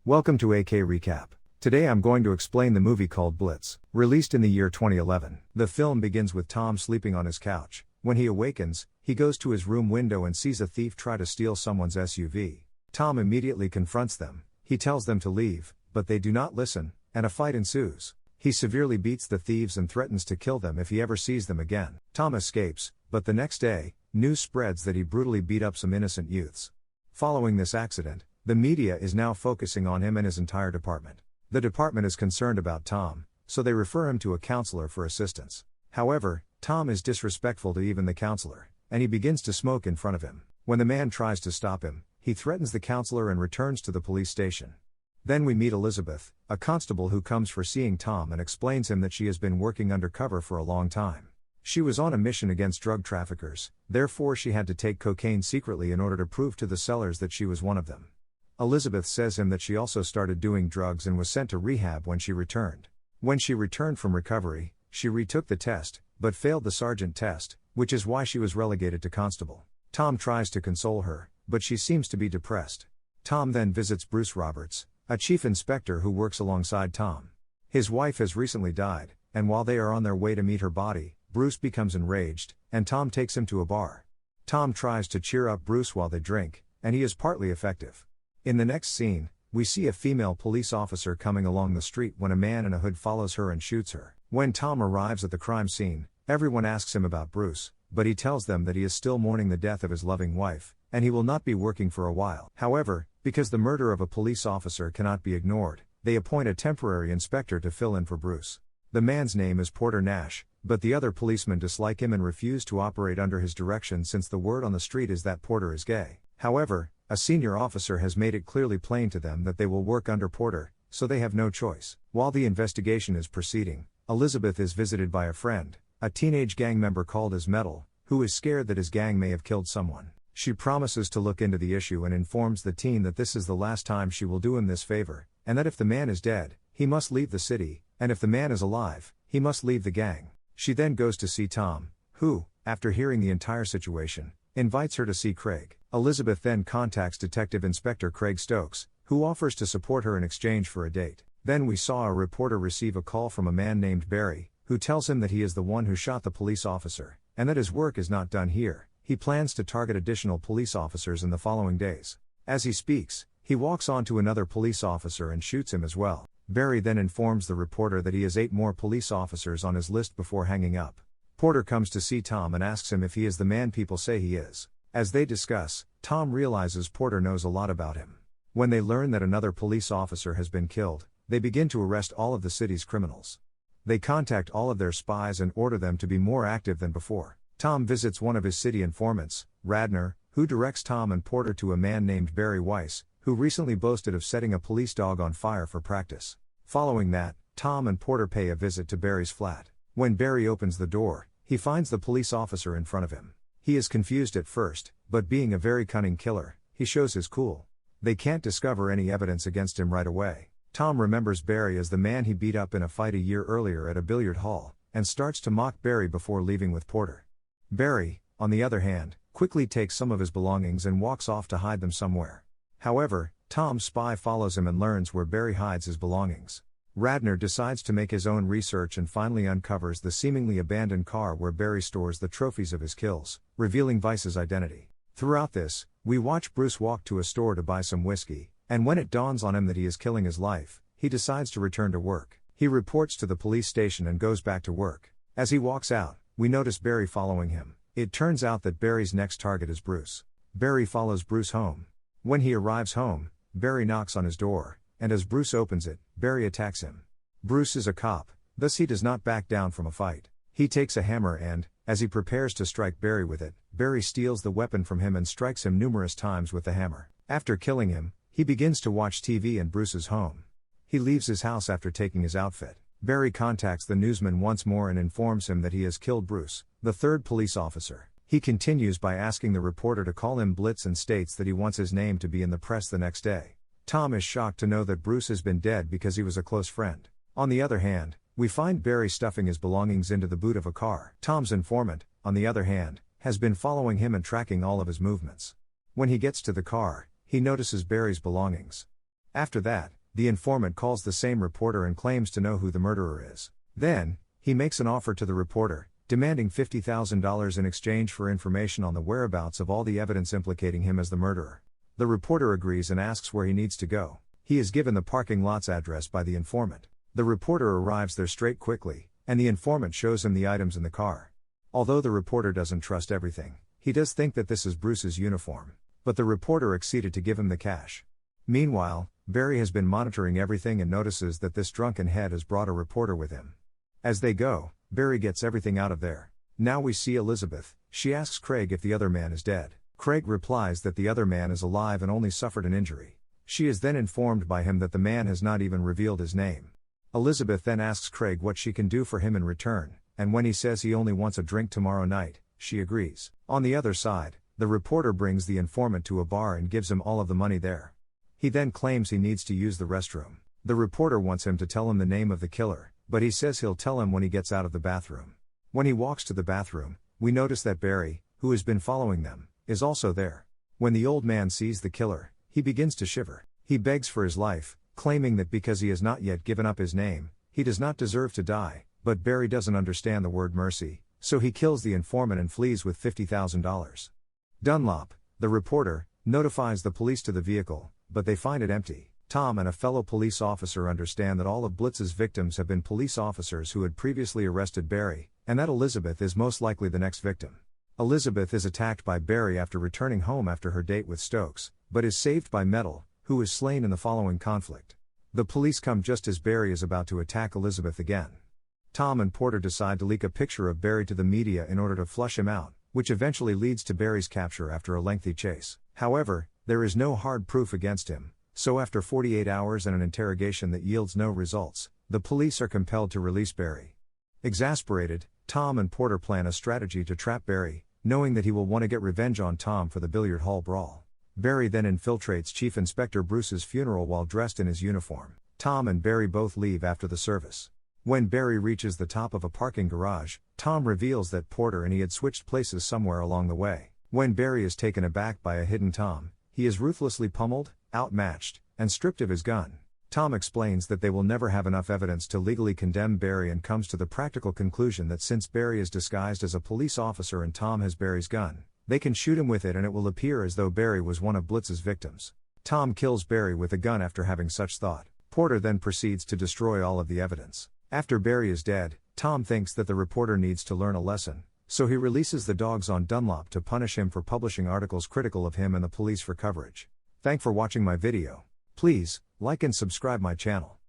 Welcome to AK Recap. Today I'm going to explain the movie called Blitz, released in the year 2011. The film begins with Tom sleeping on his couch. When he awakens, he goes to his room window and sees a thief try to steal someone's SUV. Tom immediately confronts them. He tells them to leave, but they do not listen, and a fight ensues. He severely beats the thieves and threatens to kill them if he ever sees them again. Tom escapes, but the next day, news spreads that he brutally beat up some innocent youths. Following this accident, the media is now focusing on him and his entire department. The department is concerned about Tom, so they refer him to a counselor for assistance. However, Tom is disrespectful to even the counselor, and he begins to smoke in front of him. When the man tries to stop him, he threatens the counselor and returns to the police station. Then we meet Elizabeth, a constable who comes for seeing Tom and explains him that she has been working undercover for a long time. She was on a mission against drug traffickers, therefore she had to take cocaine secretly in order to prove to the sellers that she was one of them. Elizabeth says him that she also started doing drugs and was sent to rehab when she returned. When she returned from recovery, she retook the test, but failed the sergeant test, which is why she was relegated to constable. Tom tries to console her, but she seems to be depressed. Tom then visits Bruce Roberts, a chief inspector who works alongside Tom. His wife has recently died, and while they are on their way to meet her body, Bruce becomes enraged, and Tom takes him to a bar. Tom tries to cheer up Bruce while they drink, and he is partly effective. In the next scene, we see a female police officer coming along the street when a man in a hood follows her and shoots her. When Tom arrives at the crime scene, everyone asks him about Bruce, but he tells them that he is still mourning the death of his loving wife, and he will not be working for a while. However, because the murder of a police officer cannot be ignored, they appoint a temporary inspector to fill in for Bruce. The man's name is Porter Nash, but the other policemen dislike him and refuse to operate under his direction since the word on the street is that Porter is gay. However, a senior officer has made it clearly plain to them that they will work under Porter, so they have no choice. While the investigation is proceeding, Elizabeth is visited by a friend, a teenage gang member called as Metal, who is scared that his gang may have killed someone. She promises to look into the issue and informs the teen that this is the last time she will do him this favor, and that if the man is dead, he must leave the city, and if the man is alive, he must leave the gang. She then goes to see Tom, who, after hearing the entire situation, invites her to see Craig. Elizabeth then contacts Detective Inspector Craig Stokes, who offers to support her in exchange for a date. Then we saw a reporter receive a call from a man named Barry, who tells him that he is the one who shot the police officer, and that his work is not done here. He plans to target additional police officers in the following days. As he speaks, he walks on to another police officer and shoots him as well. Barry then informs the reporter that he has 8 more police officers on his list before hanging up. Porter comes to see Tom and asks him if he is the man people say he is. As they discuss, Tom realizes Porter knows a lot about him. When they learn that another police officer has been killed, they begin to arrest all of the city's criminals. They contact all of their spies and order them to be more active than before. Tom visits one of his city informants, Radner, who directs Tom and Porter to a man named Barry Weiss, who recently boasted of setting a police dog on fire for practice. Following that, Tom and Porter pay a visit to Barry's flat. When Barry opens the door, he finds the police officer in front of him. He is confused at first, but being a very cunning killer, he shows his cool. They can't discover any evidence against him right away. Tom remembers Barry as the man he beat up in a fight a year earlier at a billiard hall, and starts to mock Barry before leaving with Porter. Barry, on the other hand, quickly takes some of his belongings and walks off to hide them somewhere. However, Tom's spy follows him and learns where Barry hides his belongings. Radner decides to make his own research and finally uncovers the seemingly abandoned car where Barry stores the trophies of his kills, revealing Weiss's identity. Throughout this, we watch Bruce walk to a store to buy some whiskey, and when it dawns on him that he is killing his life, he decides to return to work. He reports to the police station and goes back to work. As he walks out, we notice Barry following him. It turns out that Barry's next target is Bruce. Barry follows Bruce home. When he arrives home, Barry knocks on his door, and as Bruce opens it, Barry attacks him. Bruce is a cop, thus he does not back down from a fight. He takes a hammer and, as he prepares to strike Barry with it, Barry steals the weapon from him and strikes him numerous times with the hammer. After killing him, he begins to watch TV in Bruce's home. He leaves his house after taking his outfit. Barry contacts the newsman once more and informs him that he has killed Bruce, the third police officer. He continues by asking the reporter to call him Blitz and states that he wants his name to be in the press the next day. Tom is shocked to know that Bruce has been dead because he was a close friend. On the other hand, we find Barry stuffing his belongings into the boot of a car. Tom's informant, on the other hand, has been following him and tracking all of his movements. When he gets to the car, he notices Barry's belongings. After that, the informant calls the same reporter and claims to know who the murderer is. Then, he makes an offer to the reporter, demanding $50,000 in exchange for information on the whereabouts of all the evidence implicating him as the murderer. The reporter agrees and asks where he needs to go. He is given the parking lot's address by the informant. The reporter arrives there straight quickly, and the informant shows him the items in the car. Although the reporter doesn't trust everything, he does think that this is Bruce's uniform. But the reporter acceded to give him the cash. Meanwhile, Barry has been monitoring everything and notices that this drunken head has brought a reporter with him. As they go, Barry gets everything out of there. Now we see Elizabeth. She asks Craig if the other man is dead. Craig replies that the other man is alive and only suffered an injury. She is then informed by him that the man has not even revealed his name. Elizabeth then asks Craig what she can do for him in return, and when he says he only wants a drink tomorrow night, she agrees. On the other side, the reporter brings the informant to a bar and gives him all of the money there. He then claims he needs to use the restroom. The reporter wants him to tell him the name of the killer, but he says he'll tell him when he gets out of the bathroom. When he walks to the bathroom, we notice that Barry, who has been following them, is also there. When the old man sees the killer, he begins to shiver. He begs for his life, claiming that because he has not yet given up his name, he does not deserve to die, but Barry doesn't understand the word mercy, so he kills the informant and flees with $50,000. Dunlop, the reporter, notifies the police to the vehicle, but they find it empty. Tom and a fellow police officer understand that all of Blitz's victims have been police officers who had previously arrested Barry, and that Elizabeth is most likely the next victim. Elizabeth is attacked by Barry after returning home after her date with Stokes, but is saved by Metal, who is slain in the following conflict. The police come just as Barry is about to attack Elizabeth again. Tom and Porter decide to leak a picture of Barry to the media in order to flush him out, which eventually leads to Barry's capture after a lengthy chase. However, there is no hard proof against him, so after 48 hours and an interrogation that yields no results, the police are compelled to release Barry. Exasperated, Tom and Porter plan a strategy to trap Barry, knowing that he will want to get revenge on Tom for the billiard hall brawl. Barry then infiltrates Chief Inspector Bruce's funeral while dressed in his uniform. Tom and Barry both leave after the service. When Barry reaches the top of a parking garage, Tom reveals that Porter and he had switched places somewhere along the way. When Barry is taken aback by a hidden Tom, he is ruthlessly pummeled, outmatched, and stripped of his gun. Tom explains that they will never have enough evidence to legally condemn Barry and comes to the practical conclusion that since Barry is disguised as a police officer and Tom has Barry's gun, they can shoot him with it and it will appear as though Barry was one of Blitz's victims. Tom kills Barry with a gun after having such thought. Porter then proceeds to destroy all of the evidence. After Barry is dead, Tom thinks that the reporter needs to learn a lesson, so he releases the dogs on Dunlop to punish him for publishing articles critical of him and the police for coverage. Thanks for watching my video. Please, like and subscribe my channel.